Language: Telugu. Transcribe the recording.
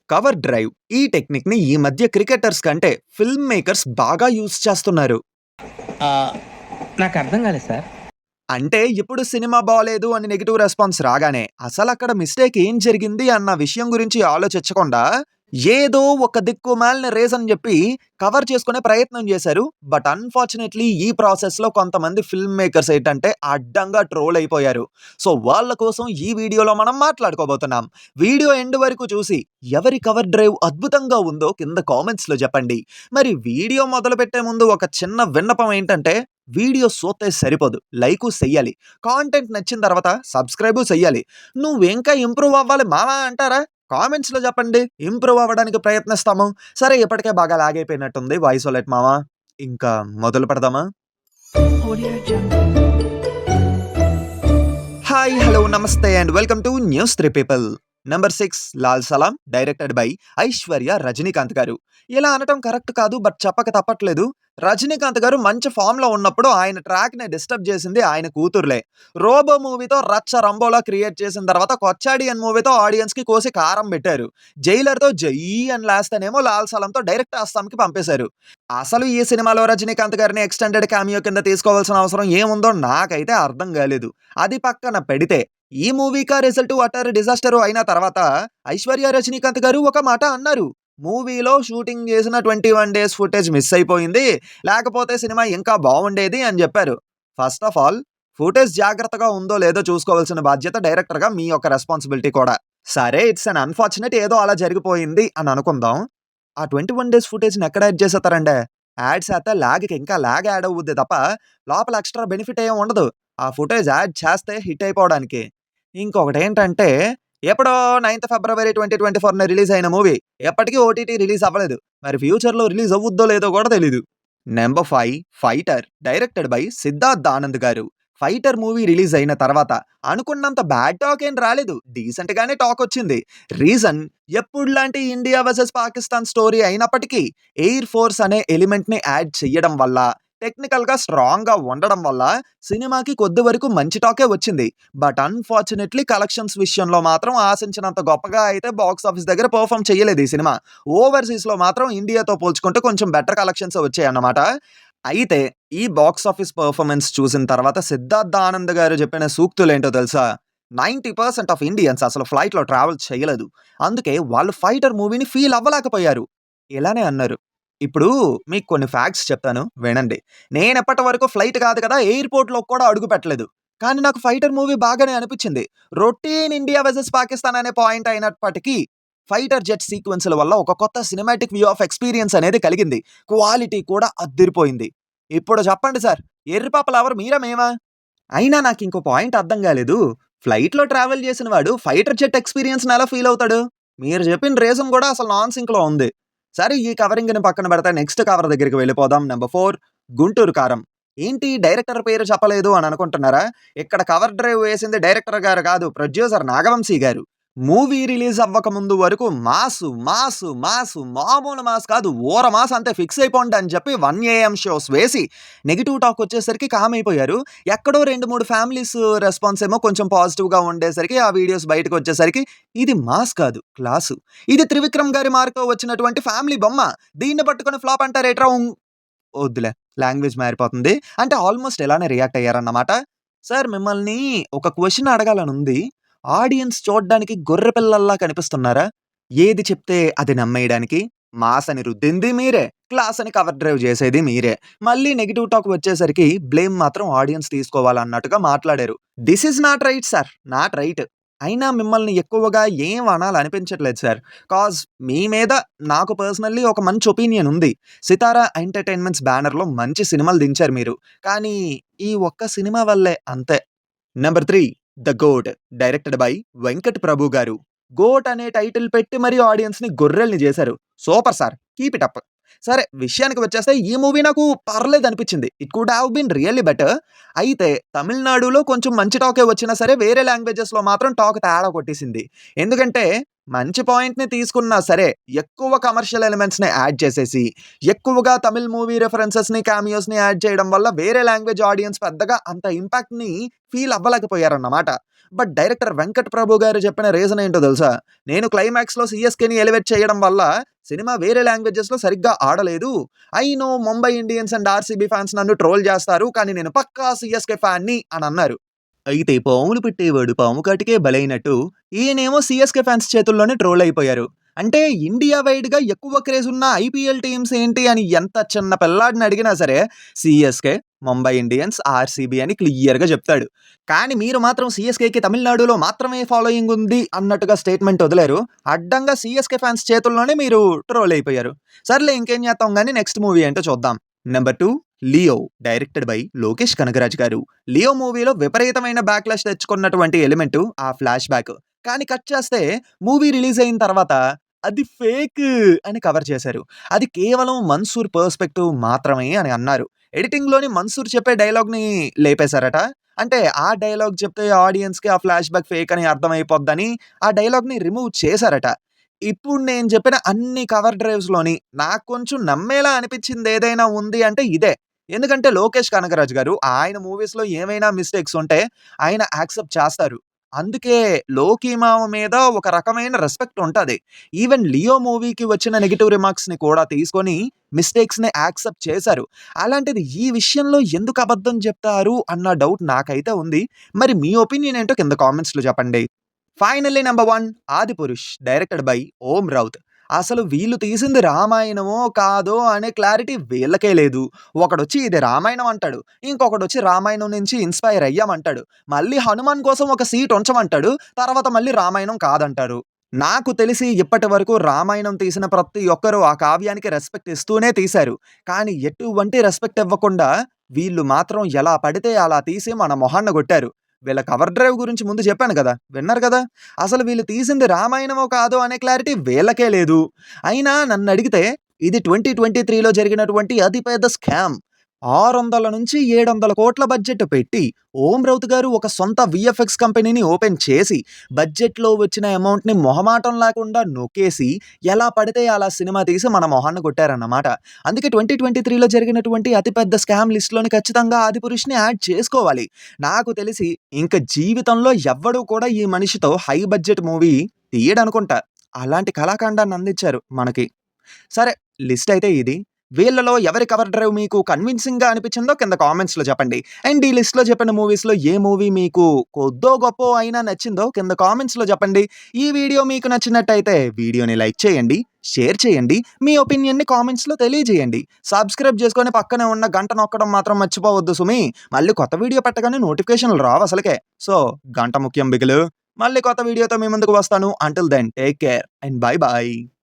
Cover drive. ఈ టెక్నిక్‌ని ఈ మధ్య క్రికెటర్స్ కంటే ఫిల్మ్ మేకర్స్ బాగా యూజ్ చేస్తున్నారు. ఆహ్, నాకర్థం కాలేదు సార్. అంటే ఇప్పుడు సినిమా బాలేదు అని నెగెటివ్ రెస్పాన్స్ రాగానే, అసలక్కడ మిస్టేక్ ఏం జరిగింది అన్న విషయం గురించి ఆలోచించకుండా, ఏదో ఒక దిక్కుమాలిన రీజన్ జెప్పి కవర్ చేసుకునే ప్రయత్నం జేశారు. బట్ అన్‌ఫార్చునేట్‌లీ ఈ ప్రాసెస్‌లో కొంతమంది ఫిల్మ్ మేకర్స్ ఏంటంటే అడ్డంగా ట్రోల్ అయిపోయారు. సో, వాళ్ళ కోసం ఈ వీడియోలో మనం మాట్లాడుకోబోతున్నాం. వీడియో ఎండ్ వరకు చూసి ఎవరి కవర్ డ్రైవ్ అద్భుతంగా ఉందో కింద కామెంట్స్‌లో జెప్పండి. మరి వీడియో మొదలుపెట్టే ముందు ఒక చిన్న విన్నపం ఏంటంటే వీడియో సూత్తే సరిపోదు. లైకు సెయ్యాలి. కాంటెంట్ నచ్చిన తర్వాత సబ్‌స్క్రైబు సెయ్యాలి. "నువ్వింకా ఇంప్రూవ్ అవ్వాలి మామ" అంటారా? కామెంట్స్‌లో చెప్పండి. ఇంప్రూవ్ అవ్వడానికి ప్రయత్నిస్తాము. సరే ఇప్పటికే బాగా లాగ్ అయిపోయినట్టుంది వాయిస్ ఓలెట్ మామ. ఇంకా మొదలు పెడదామా? Audio Jungle. హాయ్, హలో, నమస్తే and welcome to news 3 people. Number 6 Lal Salaam directed by Aishwarya Rajinikanth గారు. ఇలా అనటం కరెక్ట్ కాదు. బట్ చెప్పక తప్పట్లేదు. రజనీకాంత్ గారు మంచి ఫామ్‌లో ఉన్నప్పుడు ఆయన ట్రాక్‌ని డిస్టర్బ్ చేసింది ఆయన కూతురులే. 'రోబో' మూవీతో రచ్చ రంబోలా క్రియేట్ చేసిన తర్వాత 'కొచ్చాడియన్' మూవీతో ఆడియన్స్‌కి కోసి కారం పెట్టారు. 'జైలర్'తో జై అని లేస్తేనేమో 'లాల్ సలాం'తో డైరెక్ట్ అస్సాంకి పంపేశారు. అసలు ఈ సినిమాలో రజనీకాంత్ గారిని ఎక్స్‌టెండెడ్ క్యామియో కింద తీసుకోవాల్సిన అవసరం ఏముందో నాకైతే అర్థం కాలేదు. అది పక్కన పెడితే ఈ మూవీకా రిజల్ట్ అటర్ డిజాస్టర్ అయిన తర్వాత ఐశ్వర్య రజనీకాంత్ గారు ఒక మాట అన్నారు. మూవీలో షూటింగ్ చేసిన 21 డేస్ ఫుటేజ్ మిస్ అయిపోయింది. లేకపోతే సినిమా ఇంకా బావుండేది అని చెప్పారు. ఫస్ట్ ఆఫ్ ఆల్ ఫుటేజ్ జాగ్రత్తగా ఉందో లేదో చూసుకోవాల్సిన బాధ్యత డైరెక్టర్‌గా మీ యొక్క రెస్పాన్సిబిలిటీ కూడా. సరే, ఇట్స్ అన్ అన్‌ఫార్చునేట్, ఏదో అలా జరిగిపోయింది అని అనుకుందాం. ఆ 21 డేస్ ఫుటేజ్‌ని ఎక్కడ యాడ్ చేసేత్తారండి? యాడ్ చేస్తే లాగ్‌కి ఇంకా లాగ్ యాడ్ అవుద్ది తప్ప లోపల ఎక్స్‌ట్రా బెనిఫిట్ ఏం ఉండదు. ఆ ఫుటేజ్ యాడ్ చేస్తే హిట్ అయిపోవడానికి. ఇంకొకటేంటంటే, ఎప్పుడో 9థ్ ఫిబ్రవరి 2024న రిలీజ్ అయిన మూవీ ఎప్పటికి ఓటీటీ రిలీజ్ అవ్వలేదు. మరి ఫ్యూచర్‌లో రిలీజ్ అవుద్దో లేదో కూడా తెలీదు. Number 5 fighter directed by Siddharth Anand గారు. ఫైటర్ మూవీ రిలీజ్ అయిన తర్వాత అనుకున్నంత బ్యాడ్ టాక్ ఏం రాలేదు. డీసెంట్ గానే టాక్ వచ్చింది. రీజన్ ఎప్పుడులాంటి ఇండియా వర్సెస్ పాకిస్తాన్ స్టోరీ అయినప్పటికీ ఎయిర్ ఫోర్స్ అనే ఎలిమెంట్‌ని యాడ్ చెయ్యడం వల్ల, టెక్నికల్‌గా స్ట్రాంగ్‌గా ఉండడం వల్ల సినిమాకి కొద్ది వరకు మంచి టాకే వచ్చింది. బట్ అన్‌ఫార్చునేట్‌లీ కలెక్షన్స్ విషయంలో మాత్రం ఆశించినంత గొప్పగా అయితే బాక్స్ ఆఫీస్ దగ్గర పెర్ఫార్మ్ చేయలేదు ఈ సినిమా. ఓవర్‌సీస్‌లో మాత్రం ఇండియాతో పోల్చుకుంటే కొంచెం బెటర్ కలెక్షన్సే వచ్చాయన్నమాట. అయితే ఈ బాక్స్ ఆఫీస్ పెర్ఫార్మన్స్ చూసిన తర్వాత సిద్ధార్థ్ ఆనంద్ గారు చెప్పిన సూక్తులేంటో తెలుసా? 90% ఆఫ్ ఇండియన్స్ అసలు ఫ్లైట్‌లో ట్రావెల్ చేయలేదు. అందుకే వాళ్ళు ఫైటర్ మూవీని ఫీల్ అవ్వలేకపోయారు. ఇలానే అన్నారు. ఇప్పుడు మీకు కొన్ని ఫ్యాక్ట్స్ చెప్తాను వినండి. నేనెప్పటి వరకు ఫ్లైట్ కాదు కదా, ఎయిర్‌పోర్ట్‌లోకి కూడా అడుగు పెట్టలేదు. కానీ నాకు ఫైటర్ మూవీ బాగానే అనిపించింది. రొటీన్ ఇండియా వర్సెస్ పాకిస్తాన్ అనే పాయింట్ అయినప్పటికీ ఫైటర్ జెట్ సీక్వెన్స్‌ల వల్ల ఒక కొత్త సినిమాటిక్ వ్యూ ఆఫ్ ఎక్స్‌పీరియన్స్ అనేది కలిగింది. క్వాలిటీ కూడా అద్దిరిపోయింది. ఇప్పుడు చెప్పండి సార్, ఎర్రిపాపలు ఎవరు మీరా మేమా? అయినా నాకింకో పాయింట్ అర్థం గాలేదు. ఫ్లైట్‌లో ట్రావెల్ చేసిన వాడు ఫైటర్ జెట్ ఎక్స్‌పీరియన్స్‌ని ఎలా ఫీల్ అవుతాడు? మీరు చెప్పిన రీజన్ గూడా అసలు నాన్ సింక్‌లో ఉంది. సరే, ఈ కవరింగ్‌ని పక్కన పెడితే నెక్స్ట్ కవర్ దగ్గరికి వెళ్ళిపోదాం. నంబర్ 4 గుంటూరు కారం. ఏంటి డైరెక్టర్ పేరు చెప్పలేదు అని అనుకుంటున్నారా? ఇక్కడ కవర్ డ్రైవ్ వేసింది డైరెక్టర్ గారు కాదు, ప్రొడ్యూసర్ నాగవంశీ గారు. మూవీ రిలీజ్ అవ్వక ముందు వరకు మాసు, మాసు, మాసు, మామూలు మాస్ కాదు, ఊర మాస్ అంతే, ఫిక్స్ అయిపోండి అని చెప్పి 1 ఏఎం షోస్ వేసి నెగెటివ్ టాక్ వచ్చేసరికి కామ్ అయిపోయారు. ఎక్కడో 2, 3 ఫ్యామిలీస్ రెస్పాన్స్ ఏమో కొంచెం పాజిటివ్‌గా ఉండేసరికి ఆ వీడియోస్ బయటకు వచ్చేసరికి ఇది మాస్ కాదు, క్లాసు. ఇది త్రివిక్రమ్ గారి మార్క్‌తో వచ్చినటువంటి ఫ్యామిలీ బొమ్మ. దీన్ని పట్టుకొని ఫ్లాప్ అంటారేట్రా? వద్దులే, లాంగ్వేజ్ మారిపోతుంది. అంటే ఆల్మోస్ట్ ఇలానే రియాక్ట్ అయ్యారన్నమాట. సార్, మిమ్మల్ని ఒక క్వెషన్ అడగాలనుంది. ఆడియన్స్ చూడ్డానికి గొర్రె పిల్లల్లా కనిపిస్తున్నారా? ఏది చెప్తే అది నమ్మేయడానికి? మాస్ అని రుద్దింది మీరే, క్లాస్ అని కవర్ డ్రైవ్ చేసేది మీరే. మళ్ళీ నెగెటివ్ టాక్ వచ్చేసరికి బ్లేమ్ మాత్రం ఆడియన్స్ తీసుకోవాలన్నట్టుగా మాట్లాడారు. This is not right sir, not right. అయినా మిమ్మల్ని ఎక్కువగా ఏం అనాలనిపించట్లేదు సార్. కాజ్ మీ మీద నాకు పర్సనల్లీ ఒక మంచి ఒపీనియన్ ఉంది. 'సితార ఎంటర్‌టైన్‌మెంట్స్' బ్యానర్‌లో మంచి సినిమాలు దించారు మీరు. కానీ ఈ ఒక్క సినిమా వల్లే అంతే. Number 3 the GOAT directed by Venkat Prabhu గారు. గోట్ అనే టైటిల్ పెట్టి మరీ ఆడియన్స్‌ని గొర్రెల్ని చేశారు. Super sir, keep it up. సరే విషయానికి వచ్చేస్తే ఈ మూవీ నాకు పర్లేదనిపించింది. It could have been really better. అయితే తమిళనాడులో కొంచెం మంచి టాకే వచ్చినా సరే వేరే లాంగ్వేజెస్‌లో మాత్రం టాక్ తేడా కొట్టేసింది. ఎందుకంటే మంచి పాయింట్‌ని తీసుకున్నా సరే ఎక్కువ కమర్షియల్ ఎలిమెంట్స్‌ని యాడ్ చేసేసి, ఎక్కువగా తమిళ్ మూవీ రిఫరెన్సెస్‌ని, క్యామియోస్‌ని యాడ్ చేయడం వల్ల వేరే లాంగ్వేజ్ ఆడియన్స్ పెద్దగా అంత ఇంపాక్ట్‌ని feel అవ్వలేకపోయారన్నమాట. But director Venkat Prabhu గారు చెప్పిన రీజన్ ఏంటో తెలుసా? నేను క్లైమాక్స్‌లో సీఎస్‌కేని ఎలివేట్ చేయడం వల్ల సినిమా వేరే లాంగ్వేజెస్‌లో సరిగ్గా ఆడలేదు. I know Mumbai Indians and RCB fans నన్ను ట్రోల్ చేస్తారు. కానీ నేను పక్కా సీఎస్‌కే ఫ్యాన్‌ని అని అన్నారు. అయితే పాములు పెట్టేవాడు పాము కాటికే బలైనట్టు ఈయనేమో సీఎస్‌కే ఫ్యాన్స్ చేతుల్లోనే ట్రోల్ అయిపోయారు. అంటే ఇండియా వైడ్‌గా ఎక్కువ క్రేజ్ ఉన్న ఐపీఎల్ టీమ్స్ ఏంటి అని ఎంత చిన్న పిల్లాడిని అడిగినా సరే సీఎస్‌కే, ముంబై ఇండియన్స్, ఆర్‌సీబీ అని క్లియర్‌గా చెప్తాడు. కానీ మీరు మాత్రం సీఎస్‌కేకి తమిళనాడులో మాత్రమే ఫాలోయింగ్ ఉంది అన్నట్టుగా స్టేట్మెంట్ వదిలారు. అడ్డంగా సీఎస్‌కే ఫ్యాన్స్ చేతుల్లోనే మీరు ట్రోల్ అయిపోయారు. సర్లే ఇంకేం చేద్దాం గానీ నెక్స్ట్ మూవీ ఏంటో చూద్దాం. Number 2 Leo directed by Lokesh Kanagaraj గారు. లియో మూవీలో విపరీతమైన బ్యాక్‌లాష్ తెచ్చుకున్నటువంటి ఎలిమెంట్ ఆ ఫ్లాష్ బ్యాక్. కానీ కట్ చేస్తే మూవీ రిలీజ్ అయిన తర్వాత అది ఫేక్ అని కవర్ చేశారు. అది కేవలం మన్సూర్ పర్స్పెక్టివ్ మాత్రమే అని అన్నారు. ఎడిటింగ్‌లోని మన్సూర్ చెప్పే డైలాగ్‌ని లేపేశారట. అంటే ఆ డైలాగ్ చెప్తే ఆడియన్స్‌కి ఆ ఫ్లాష్ బ్యాక్ ఫేక్ అని అర్థమైపోద్దని ఆ డైలాగ్‌ని రిమూవ్ చేశారట. ఇప్పుడు నేను చెప్పిన అన్ని కవర్ డ్రైవ్స్‌లోని నాకు కొంచెం నమ్మేలా అనిపించింది ఏదైనా ఉంది అంటే ఇదే. ఎందుకంటే లోకేష్ కనగరాజు గారు ఆయన మూవీస్‌లో ఏమైనా మిస్టేక్స్ ఉంటే ఆయన యాక్సెప్ట్ చేస్తారు. అందుకే 'లోకీ మామ' మీద ఒక రకమైన రెస్పెక్ట్ ఉంటది. ఈవెన్ 'లియో' మూవీకి వచ్చిన నెగెటివ్ రిమార్క్స్‌ని కూడా తీసుకొని మిస్టేక్స్‌ని యాక్సెప్ట్ చేశారు. అలాంటిది ఈ విషయంలో ఎందుకు అబద్ధం చెప్తారు అన్న డౌట్ నాకైతే ఉంది. మరి మీ ఒపీనియన్ ఏంటో కింద కామెంట్స్‌లో చెప్పండి. Finally number 1 Adipurush directed by Om Raut. అసలు వీళ్ళు తీసింది రామాయణమో కాదో అనే క్లారిటీ వీళ్ళకే లేదు. ఒకడొచ్చి ఇది రామాయణం అంటాడు. ఇంకొకడొచ్చి రామాయణం నుంచి ఇన్‌స్పైర్ అయ్యామంటాడు. మళ్ళీ హనుమాన్ కోసం ఒక సీట్ ఉంచమంటాడు. తర్వాత మళ్ళీ రామాయణం కాదంటారు. నాకు తెలిసి ఇప్పటి వరకు రామాయణం తీసిన ప్రతి ఒక్కరు ఆ కావ్యానికి రెస్పెక్ట్ ఇస్తూనే తీశారు. కానీ ఎటువంటి రెస్పెక్ట్ ఇవ్వకుండా వీళ్ళు మాత్రం ఎలా పడితే అలా తీసి మన మొహాన్న కొట్టారు. వీళ్ళ కవర్ డ్రైవ్ గురించి ముందు చెప్పాను గదా! విన్నారు గదా! అసలు వీళ్ళు తీసింది రామాయణమో కాదో అనే క్లారిటీ వీళ్ళకే లేదు. అయినా నన్నడిగితే ఇది 2023లో జరిగినటువంటి అతి పెద్ద స్కామ్. 600-700 కోట్ల బడ్జెట్ పెట్టి ఓం రౌత్ గారు ఒక సొంత వీఎఫ్ఎక్స్ కంపెనీని ఓపెన్ చేసి బడ్జెట్‌లో వచ్చిన అమౌంట్‌ని మొహమాటం లేకుండా నొక్కేసి ఎలా పడితే అలా సినిమా తీసి మన మొహాన కొట్టారన్నమాట. అందుకే 2023లో జరిగినటువంటి అతి పెద్ద స్కామ్ లిస్ట్‌లోని ఖచ్చితంగా 'ఆదిపురుష్'ని యాడ్ చేసుకోవాలి. నాకు తెలిసి ఇంక జీవితంలో ఎవ్వడు కూడా ఈ మనిషితో హై బడ్జెట్ మూవీ తీయడనుకుంటా. అలాంటి కళాఖండాన్ని అందించారు మనకి. సరే లిస్ట్ అయితే ఇది. వీళ్ళలో ఎవరి కవర్ డ్రైవ్ మీకు కన్విన్సింగ్‌గా అనిపించిందో కింద కామెంట్స్‌లో చెప్పండి. అండ్ ఈ లిస్ట్‌లో చెప్పిన మూవీస్‌లో ఏ మూవీ మీకు కొద్దో గొప్పో అయినా నచ్చిందో కింద కామెంట్స్‌లో చెప్పండి. ఈ వీడియో మీకు నచ్చినట్టయితే వీడియోని లైక్ చేయండి, షేర్ చేయండి, మీ ఒపీనియన్‌ని కామెంట్స్‌లో తెలియజేయండి. సబ్స్క్రైబ్ చేసుకొని పక్కనే ఉన్న గంట నొక్కడం మాత్రం మర్చిపోవద్దు సుమి. మళ్ళీ కొత్త వీడియో పెట్టగానే నోటిఫికేషన్‌లు రావసలకే. సో గంట ముఖ్యం బిగులు. మళ్ళీ కొత్త వీడియోతో మీ ముందుకు వస్తాను. Until then take care and bye by.